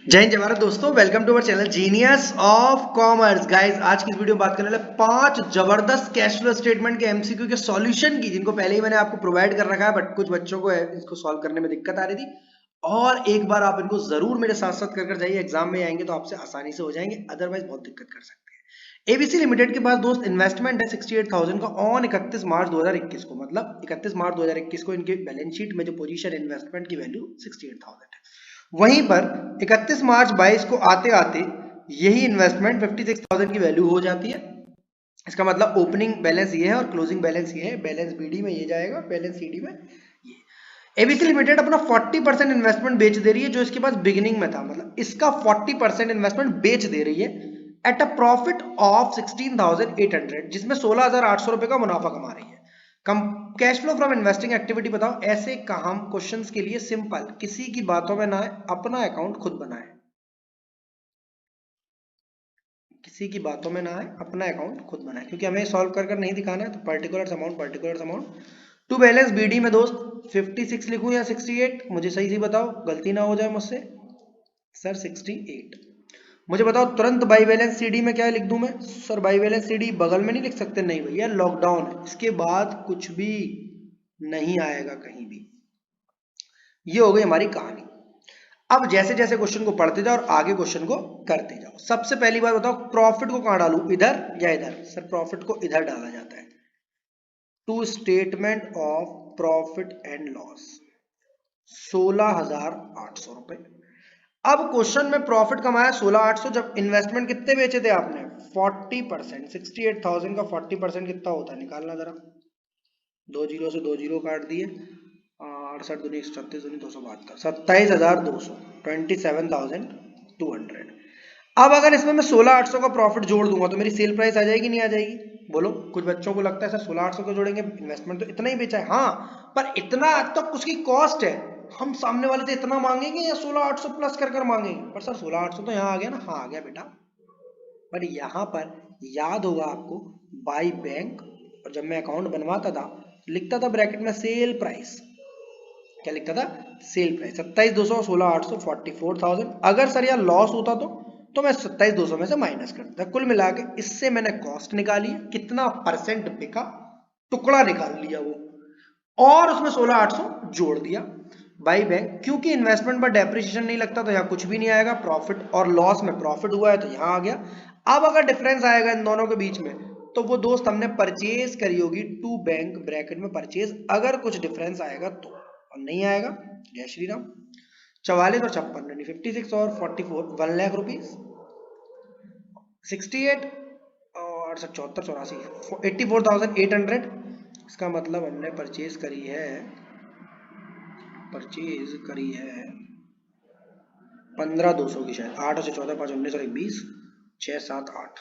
जय हिंद जय भारत दोस्तों, welcome to our channel genius of commerce. Guys, आज की इस वीडियो में बात करने वाले 5 जबरदस्त कैश फ्लो स्टेटमेंट के एमसीक्यू के सॉल्यूशन की, जिनको पहले ही मैंने आपको प्रोवाइड कर रखा है, बट कुछ बच्चों को इसको सॉल्व करने में दिक्कत आ रही थी। और एक बार आप इनको जरूर मेरे साथ साथ कर जाइए, एग्जाम में आएंगे तो आपसे आसानी से हो जाएंगे, अदरवाइज बहुत दिक्कत कर सकते हैं। एबीसी लिमिटेड के पास दोस्त इन्वेस्टमेंट है 68,000 का ऑन 31 मार्च 2021 को, मतलब 31 मार्च 2021 को इनके बैलेंस शीट में जो पोजीशन इन्वेस्टमेंट की वैल्यू 68,000 है। वहीं पर 31 मार्च 22 को आते आते यही इन्वेस्टमेंट 56,000 की वैल्यू हो जाती है। इसका मतलब ओपनिंग बैलेंस ये है और क्लोजिंग बैलेंस ये है। बैलेंस बीडी में ये जाएगा, बैलेंस सीडी में ये। एबीसी लिमिटेड अपना 40% इन्वेस्टमेंट बेच दे रही है, जो इसके पास बिगिनिंग में था, मतलब इसका 40% इन्वेस्टमेंट बेच दे रही है एट अ प्रॉफिट ऑफ 16,800, जिसमें 16,800 रुपए का मुनाफा कमा रही है। कम cash flow from investing activity बताओ। ऐसे काम क्वेश्चंस के लिए सिंपल, किसी की बातों में ना आए, अपना अकाउंट खुद बनाए। किसी की बातों में ना आए, अपना अकाउंट खुद बनाए, क्योंकि हमें सॉल्व कर कर नहीं दिखाना है। तो particular amount to balance BD में दोस्त 56 लिखूं या 68, मुझे सही से बताओ, गलती ना हो जाए मुझसे। सर 68। मुझे बताओ तुरंत बाई बैलेंस सीडी में क्या लिख दूं मैं? सर बाई बैलेंस सीडी बगल में नहीं लिख सकते? नहीं भैया, लॉकडाउन है, इसके बाद कुछ भी नहीं आएगा कहीं भी। ये हो गई हमारी कहानी। अब जैसे जैसे क्वेश्चन को पढ़ते जाओ और आगे क्वेश्चन को करते जाओ। सबसे पहली बात बताओ, प्रॉफिट को कहां डालूं, इधर या इधर? सर प्रॉफिट को इधर डाला जाता है, to statement of profit and loss, 16,800 रुपए। अब क्वेश्चन में प्रॉफिट कमाया 16,800, जब इन्वेस्टमेंट कितने बेचे थे आपने? 40%। 68,000 का 40% कितना होता है, निकालना जरा। दो जीरो से दो जीरो काट दिए, 68 दूनी 136 दूनी 272, 27,200, 27,200। अब अगर इसमें मैं 16,800 का प्रॉफिट जोड़ दूंगा तो मेरी सेल प्राइस आ जाएगी नहीं आ जाएगी? बोलो। कुछ बच्चों को लगता है सर 16,800 को जोड़ेंगे, इन्वेस्टमेंट तो इतना ही बेचा है। हाँ, पर इतना तक उसकी कॉस्ट है, हम सामने वाले से इतना मांगेंगे या 16,800 प्लस कर मांगेंगे? पर सर 16,800 तो यहाँ आ गया ना। हाँ आ गया बेटा, पर यहाँ पर याद होगा आपको, बाई बैंक, और जब मैं अकाउंट बनवाता था लिखता था ब्रैकेट में सेल प्राइस। क्या लिखता था? Sale price. 27,200, 16,800, 44,000। अगर सर यार लॉस होता तो मैं 27,200 में से माइनस करता था। कुल मिला के इससे मैंने कॉस्ट निकाली, कितना परसेंट बिका, टुकड़ा निकाल लिया वो, और उसमें 16,800 जोड़ दिया बाई बैंक। क्योंकि इन्वेस्टमेंट पर डेप्रिसिएशन नहीं लगता तो यहाँ कुछ भी नहीं आएगा। प्रॉफिट और लॉस में प्रॉफिट हुआ है तो यहाँ आ गया। अब अगर डिफरेंस आएगा इन दोनों के बीच में, तो वो दोस्त हमने परचेज करी होगी टू बैंक ब्रैकेट में परचेज, अगर कुछ डिफरेंस आएगा तो, और नहीं आएगा जय श्री राम। 44 और 56 यानी 56 और 44, 1,00,000 रुपीज। 68 और 74 84, 84,800। इसका मतलब हमने परचेज करी है 15,200 की, शायद 8 से 14 5 19 और 1 20, 6 7 8,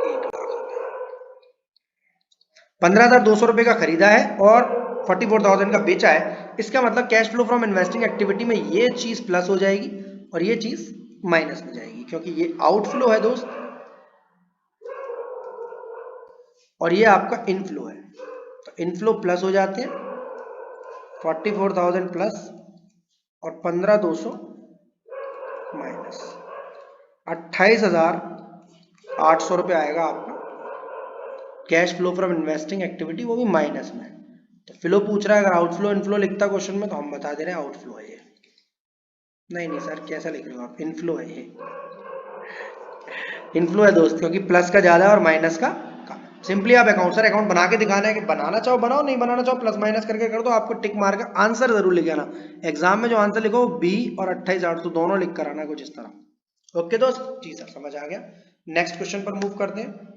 1,00,000 रुपए। 15,200 रुपए का खरीदा है और 44,000 का बेचा है। इसका मतलब cash flow from investing activity में ये चीज प्लस हो जाएगी और ये चीज माइनस में जाएगी, क्योंकि ये आउटफ्लो है दोस्त और ये आपका इनफ्लो है। तो इनफ्लो प्लस हो जाते हैं, 44,000 प्लस और 15,200 माइनस, 28,800 रुपये आएगा आपका cash flow from investing activity, वो भी माइनस में। तो फ्लो पूछ रहा है, अगर आउटफ्लो इनफ्लो लिखता क्वेश्चन में तो हम बता दे रहे हैं आउटफ्लो है ये। नहीं सर, कैसा लिख रहे हो आप? इनफ्लो है ये, इनफ्लो है दोस्त, क्योंकि प्लस का ज्यादा है और माइनस का कम। सिंपली आप अकाउंट बना के दिखाना है कि बनाना चाहो बनाओ, नहीं बनाना चाहो प्लस माइनस करके कर दो। आपको टिक मार के आंसर जरूर लिख आना। एग्जाम में जो आंसर लिखो बी और 28,800 दोनों लिख कर आना कुछ इस तरह। ओके दोस्त जी, सर समझ आ गया। नेक्स्ट क्वेश्चन पर मूव करते हैं।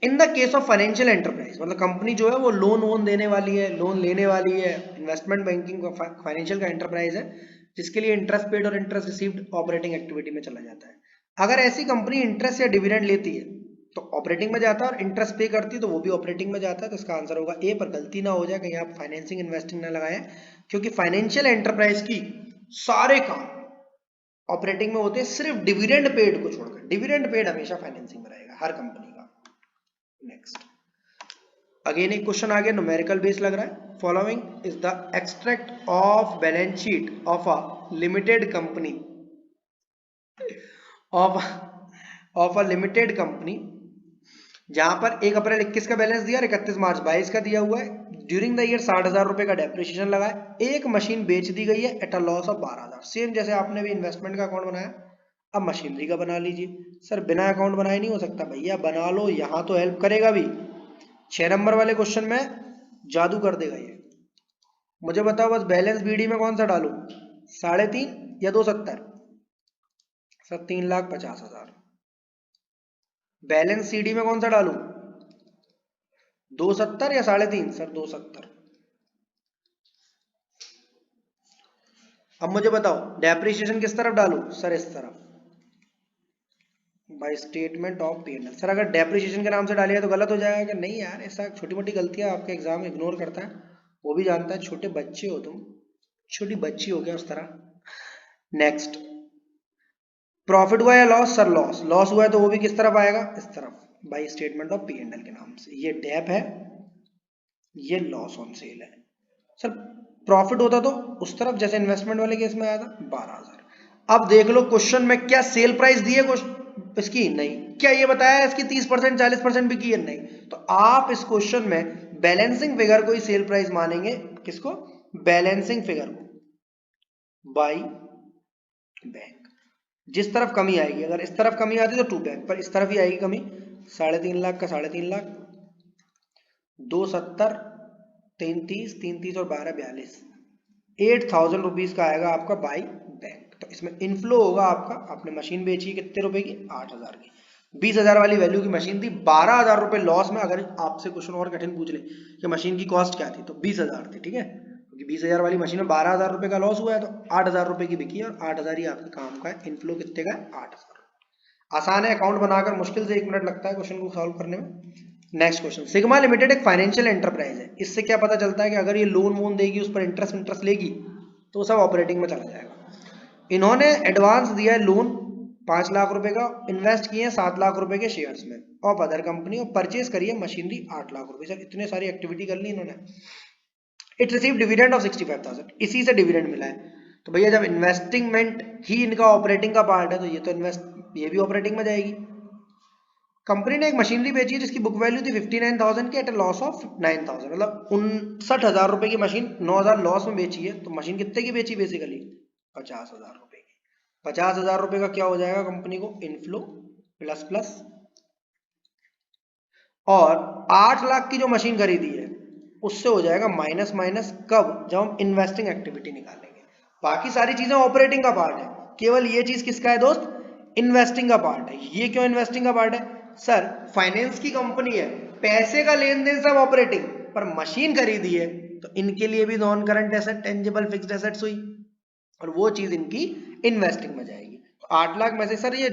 In the case of financial enterprise, मतलब कंपनी जो है वो लोन देने वाली है, लोन लेने वाली है, इन्वेस्टमेंट बैंकिंग फाइनेंशियल का एंटरप्राइज है, जिसके लिए इंटरेस्ट पेड और इंटरेस्ट रिसीव्ड ऑपरेटिंग एक्टिविटी में चला जाता है। अगर ऐसी कंपनी इंटरेस्ट या डिविडेंड लेती है तो ऑपरेटिंग में जाता है, और इंटरेस्ट पे करती है तो वो भी ऑपरेटिंग में जाता है। तो इसका आंसर होगा ए। पर गलती ना हो जाए कहीं आप फाइनेंसिंग इन्वेस्टिंग ना लगाएं, क्योंकि फाइनेंशियल एंटरप्राइज की सारे काम ऑपरेटिंग में होते हैं, सिर्फ डिविडेंड पेड को छोड़कर। डिविडेंड पेड हमेशा फाइनेंसिंग में रहेगा हर कंपनी का। नेक्स्ट, अगेन एक क्वेश्चन आ गया, न्यूमेरिकल बेस लग रहा है। Following is the extract of balance sheet of a limited company of of a limited company, जहां पर 1 अप्रैल 21 का बैलेंस दिया और 31 मार्च 22 का दिया हुआ है। ड्यूरिंग द ईयर 60,000 रुपए का डेप्रिसिएशन लगा है। एक मशीन बेच दी गई है at a loss of 12,000। Same जैसे आपने भी इन्वेस्टमेंट का अकाउंट बनाया, अब मशीनरी का बना लीजिए। सर बिना अकाउंट बनाए नहीं हो सकता भैया, बना लो, यहां तो हेल्प करेगा भी। 6 नंबर वाले क्वेश्चन में जादू कर देगा ये। मुझे बताओ बस, बैलेंस बीडी में कौन सा डालू, 3.5 या 270? सर 3,50,000। बैलेंस सीडी में कौन सा डालू, 270 या 3.5? सर 270। अब मुझे बताओ डेप्रिसिएशन किस तरफ डालू, सर इस तरफ, by statement of P&L। Sir अगर डेप्रिसिएशन के नाम से डालिए तो गलत हो जाएगा कि नहीं? यार ऐसा छोटी मोटी गलतियां आपका एग्जाम इग्नोर करता है, वो भी जानता है, छोटे बच्चे हो तुम, छोटी बच्ची हो क्या उस तरह। नेक्स्ट, प्रॉफिट हुआ या लॉस, सर लॉस, लॉस हुआ है तो वो भी किस तरफ आएगा, इस तरफ, बाय स्टेटमेंट ऑफ P&L के नाम से। ये डेप है, ये लॉस ऑन सेल है। सर प्रॉफिट होता तो उस तरफ, जैसे इन्वेस्टमेंट वाले केस में आया था 12,000। अब देख लो क्वेश्चन में क्या सेल प्राइस दी है इसकी, नहीं। क्या ये बताया है इसकी 30% 40% भी की है, नहीं। तो आप इस क्वेश्चन में बैलेंसिंग फिगर को ही सेल प्राइस मानेंगे। किसको, बैलेंसिंग फिगर को, बाय बैंक। जिस तरफ कमी आएगी, अगर इस तरफ कमी आती तो टू बैंक, पर इस तरफ ही आएगी कमी। 3.5 लाख का 3.5 लाख, 270, 33, 33 और 12, 42, 8,000 रुपीज का आएगा आपका बाई बैंक। तो इसमें इनफ्लो होगा आपका, आपने मशीन बेची कितने रुपए की, 8,000 की। 20,000 वाली वैल्यू की मशीन थी, 12,000 रुपए लॉस में। अगर आपसे क्वेश्चन और कठिन पूछ ले कि मशीन की कॉस्ट क्या थी, तो 20,000 थी, ठीक है, क्योंकि 20,000 वाली मशीन में 12,000 रुपए का लॉस हुआ है, तो 8,000 रुपए की बिकी है, और 8,000 ही आपके काम का है। इनफ्लो कितने का है, 8,000। आसान है, अकाउंट बनाकर मुश्किल से 1 मिनट लगता है क्वेश्चन को सॉल्व करने में। नेक्स्ट क्वेश्चन, सिग्मा लिमिटेड एक फाइनेंशियल एंटरप्राइज है। इससे क्या पता चलता है कि अगर ये लोन वोन देगी, उस पर इंटरेस्ट लेगी, तो सब ऑपरेटिंग में चला जाएगा। इन्होंने एडवांस दिया है लोन 5 लाख रुपए का, इन्वेस्ट किए हैं 7 लाख रुपए के शेयर्स में ऑफ अदर कंपनी, और परचेज करिए मशीनरी 8 लाख रुपए। सर इतने सारी एक्टिविटी कर ली इन्होंने। इट रिसीव डिविडेंड ऑफ 65,000, इसी से डिविडेंड मिला है। तो भैया जब इन्वेस्टमेंट ही इनका ऑपरेटिंग का पार्ट है, तो ये तो ये भी ऑपरेटिंग में जाएगी। कंपनी ने एक मशीनरी बेची है जिसकी बुक वैल्यू थी 59,000 की एट अ लॉस ऑफ 9,000, मतलब 59,000 रुपए की मशीन 9,000 लॉस में बेची है। तो मशीन कितने की बेची, बेसिकली 50,000 रुपए की। 50,000 रुपए का क्या हो जाएगा कंपनी को, इनफ्लो प्लस प्लस, और 8 लाख की जो मशीन खरीदी है उससे हो जाएगा माइनस माइनस। कब, जब हम इन्वेस्टिंग एक्टिविटी निकालेंगे। बाकी सारी चीजें ऑपरेटिंग का पार्ट है, केवल ये चीज किसका है दोस्त, इन्वेस्टिंग का पार्ट है। ये क्यों इन्वेस्टिंग का पार्ट है, सर फाइनेंस की कंपनी है, पैसे का लेन देन सब ऑपरेटिंग, पर मशीन खरीदी है तो इनके लिए भी non current asset, tangible fixed assets हुई, और वो चीज इनकी इन्वेस्टिंग में जाएगी। तो 8 लाख में से सर ये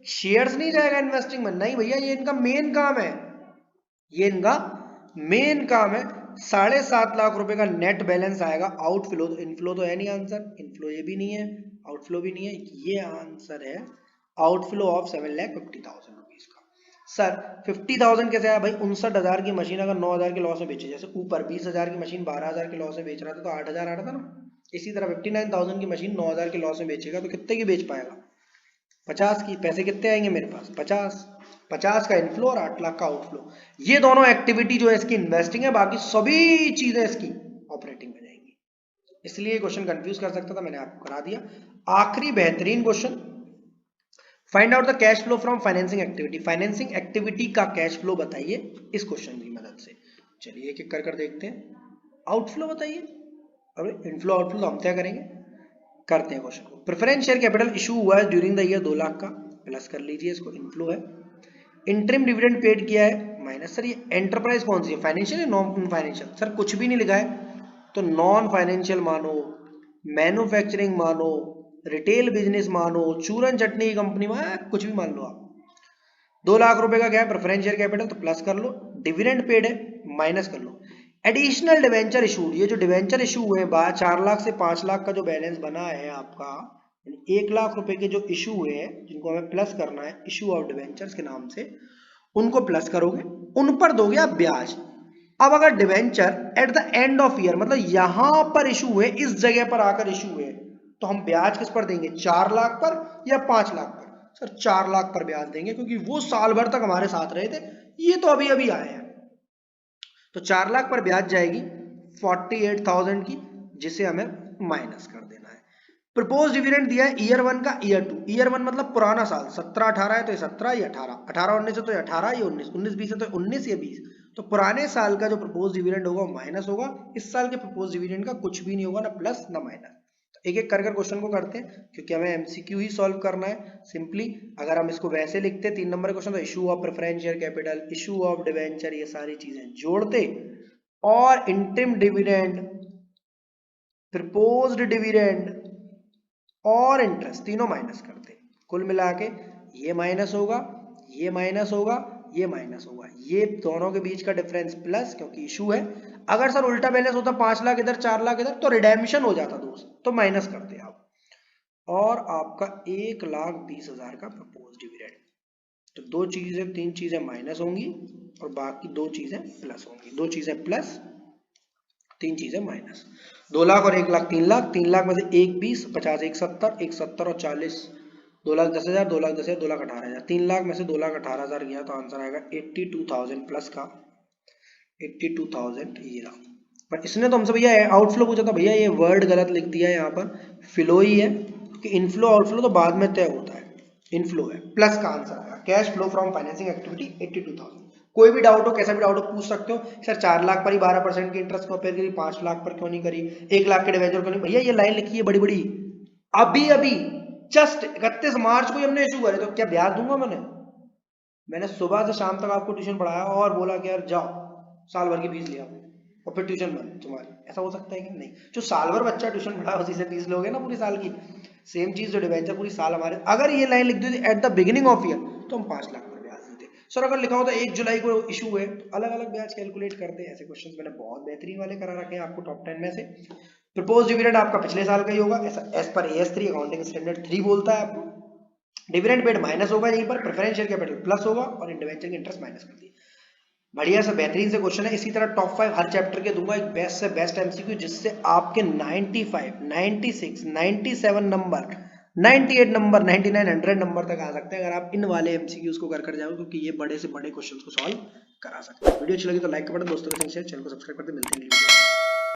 शेयर्स नहीं जाएगा इन्वेस्टिंग में, नहीं भैया, ये इनका मेन काम है, ये इनका मेन काम है। 7.5 लाख रुपए का नेट बैलेंस आएगा। आउटफ्लो, इनफ्लो तो है नहीं आंसर, इनफ्लो ये भी नहीं है, आउटफ्लो भी नहीं है, ये आंसर है आउटफ्लो ऑफ 7,50,000 रुपीज का। सर 50,000 कैसे आया भाई, 59,000 की मशीन अगर 9,000 के लॉस में बेची, जैसे ऊपर 20,000 की मशीन 12,000 के लॉस में बेच रहा था तो 8,000 आ रहा था ना, इसी तरह 59,000 की मशीन 9,000 के लॉस में बेचेगा तो कितने की बेच पाएगा, 50 की। पैसे कितने आएंगे मेरे पास, 50 का इनफ्लो और 8 लाख का आउटफ्लो। ये दोनों एक्टिविटी जो है इसकी इन्वेस्टिंग है, बाकी सभी चीजें इसकी ऑपरेटिंग में जाएंगी। इसलिए क्वेश्चन कंफ्यूज कर सकता था, मैंने आपको करा दिया। आखिरी बेहतरीन question, find out the cash flow from financing activity. Financing activity का कैश फ्लो बताइए इस क्वेश्चन की मदद से। चलिए एक एक कर देखते हैं। आउटफ्लो बताइए, अरे इनफ्लो आउटफ्लो हम क्या करेंगे, करते हैं क्वेश्चन को। प्रेफरेंस शेयर कैपिटल इशू हुआ है ड्यूरिंग द ईयर 2 लाख का, प्लस कर लीजिए इसको, इनफ्लो है। इंटरिम डिविडेंड पेड किया है, माइनस। सर ये एंटरप्राइज कौन सी है, फाइनेंशियल या नॉन फाइनेंशियल, सर कुछ भी नहीं लिखा है तो नॉन फाइनेंशियल मानो, मैन्युफैक्चरिंग मानो, रिटेल बिजनेस मानो, चूरन चटनी की कंपनी में, कुछ भी मान लो आप। 2 लाख रुपए का क्या है, प्रेफरेंस शेयर कैपिटल, तो प्लस कर लो। डिविडेंड पेड है, माइनस कर लो। एडिशनल डिवेंचर इशू, ये जो डिवेंचर इशू हुए 4 लाख से 5 लाख का जो बैलेंस बना है आपका, 1 लाख रुपए के जो इशू हुए हैं जिनको हमें प्लस करना है, इशू ऑफ डिवेंचर्स के नाम से, उनको प्लस करोगे, उन पर दोगे आप ब्याज। अब अगर debenture at the end of year, मतलब यहां पर इशू हुए, इस जगह पर आकर इशू हुए, तो हम ब्याज किस पर देंगे, 4 लाख पर या 5 लाख पर, सर 4 लाख पर ब्याज देंगे क्योंकि वो साल भर तक हमारे साथ रहे थे, ये तो अभी अभी आए हैं। तो 4 लाख पर ब्याज जाएगी 48,000 की, जिसे हमें माइनस कर देना है। प्रपोज डिविडेंड दिया है ईयर 1 का ईयर 2। ईयर 1 मतलब पुराना साल, 17-18 है तो ये 17, ये 18, 18-19 है तो ये 18, ये 19, 19-20 है तो 19, ये 20। तो पुराने साल का जो प्रपोज डिविडेंड होगा वो माइनस होगा, इस साल के प्रपोज डिविडेंड का कुछ भी नहीं होगा, ना प्लस ना माइनस। तो एक एक कर क्वेश्चन को करते हैं क्योंकि हमें एमसीक्यू ही सॉल्व करना है सिंपली। अगर हम इसको वैसे लिखते 3 नंबर क्वेश्चन, तो issue of preference share capital, issue of debenture, ये सारी चीजें जोड़ते और इंटरिम डिविडेंड, प्रपोज्ड डिविडेंड और इंटरेस्ट तीनों माइनस करते, कुल मिला के ये माइनस होगा, ये माइनस होगा, ये माइनस होगा, ये दोनों के बीच का डिफरेंस प्लस, क्योंकि इशू है। अगर सर उल्टा बैलेंस होता 5 लाख इधर 4 लाख इधर तो रिडेम्पशन हो जाता दोस्त, तो माइनस करते आप, और आपका 1,20,000 का प्रपोज डिविडेंड। तो 2 चीजें 3 चीजें माइनस होंगी और बाकी 2 चीजें प्लस होंगी, 2 चीजें प्लस 3 चीजें माइनस। 2 लाख और 1 लाख 3 लाख, 3 लाख में से 1 20, 50 1 70, 1 70 और 40, 2,10,000, 2,10,000, 2,18,000, 3 लाख में से 2,18,000 गया तो आंसर आएगा 82,000 प्लस का 82,000 ये रहा। पर इसने तो हमसे भैया आउटफ्लो पूछा था, भैया ये वर्ड गलत लिख दिया है, यहाँ पर फ्लो ही है क्योंकि इनफ्लो आउटफ्लो तो बाद में तय होता है, इनफ्लो है, प्लस का आंसर आएगा। Cash flow from financing activity 82,000। कोई भी डाउट हो, कैसा भी डाउट हो पूछ सकते हो सर, 4 लाख पर ही 12% की इंटरेस्ट क्यों पे करी, 5 लाख पर क्यों नहीं करी, 1 लाख के डिवेंचर क्यों नहीं। भैया ये लाइन लिखी है बड़ी बड़ी, अभी अभी जस्ट 31 मार्च को हमने इशू करे, तो क्या ब्याज दूंगा मैंने सुबह से शाम तक आपको ट्यूशन पढ़ाया और बोला कि यार जाओ साल भर की फीस ले आओ और फिर ट्यूशन बंद तुम्हारी, ऐसा हो सकता है कि नहीं? जो साल भर बच्चा ट्यूशन पढ़ा उसी से फीस लोगे ना पूरी साल की। सेम चीज जो डिवेंचर पूरी साल हमारे, अगर ये लाइन लिख दी थी at the beginning of year तो हम 5 लाख पर ब्याज देते। सर अगर लिखा होता 1 जुलाई को इशू है तो अलग अलग ब्याज कैलकुलेट करते हैं। ऐसे क्वेश्चंस मैंने बहुत बेहतरीन वाले करा रखे हैं आपको टॉप 10 में से। प्रपोज डिविडेंड आपका पिछले साल का ही होगा, ऐसा as per AS3 accounting standard 3 बोलता है आपको। डिविडेंड पेड माइनस होगा, यहीं पर प्रेफरेंस शेयर कैपिटल प्लस होगा और डिवेंचर की इंटरेस्ट माइनस कर दी। बढ़िया सा बेहतरीन से क्वेश्चन है। इसी तरह टॉप 5 हर चैप्टर के दूंगा, एक बेस्ट से बेस्ट एमसीक्यू जिससे आपके 95, 96, 97 नंबर, 98 नंबर, 99, 100 नंबर तक आ सकते हैं अगर आप इन वाले एमसीक्यूज को कर जाओ, क्योंकि ये बड़े से बड़े क्वेश्चंस को सॉल्व करा सकते हैं। वीडियो अच्छी लगी तो लाइक कर बटन, दोस्तों के साथ शेयर, चैनल को सब्सक्राइब करते, मिलते हैं।